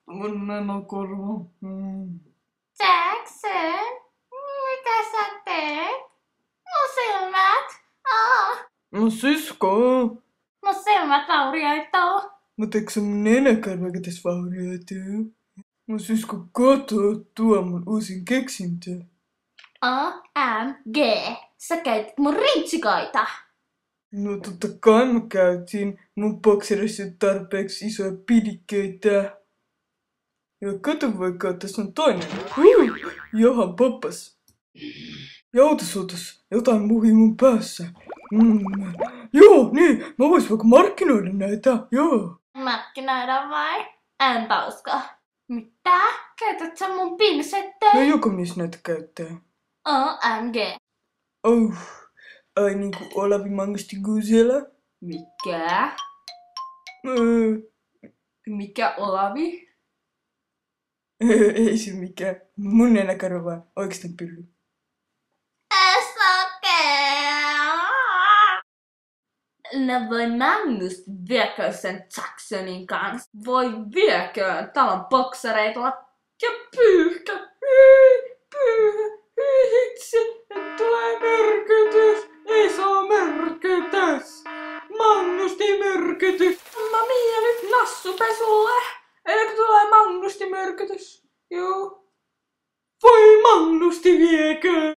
Mun nenäkorva. Jackson, mitä sä teet? Mun silmät! Mun sisko. Mun silmät vaurioituu. Mutta eikö se mun nenäkarvakin tässä vaurioituu? Mun sisko kato tuo mun uusin keksintö. OMG, sä käytit mun rintsikoita. No totta kai mä käytin mun bokserissa tarpeeksi isoja pidikkeitä. Ja kato vaikka, tässä on toinen. Johan poppas. Ja otas, jotain muhii mun päässä. Joo, niin, mä vois vaikka markkinoida näitä, joo. Markkinoida vai? Enpä usko. Mitä? Käytät sä mun pinsettä? No joka mies näitä käyttää. OMG. Ai niinku Olavi Mangusti Guzela? Mikä? Mikä Olavi? Ei se mikään. Mun nenäkarva vaan. Oikeastaan pylly. No voi Magnus vieköön sen Jacksonin kanssa. Voi vieköön. Täällä on boksereita ja pyyhkä. Hitsi. Tulee myrkytys. Iso myrkytys. Magnusti myrkytys. Mia nyt nassupesulle. Eikö tulee Magnusti myrkytys? Joo. Voi Magnusti viekö?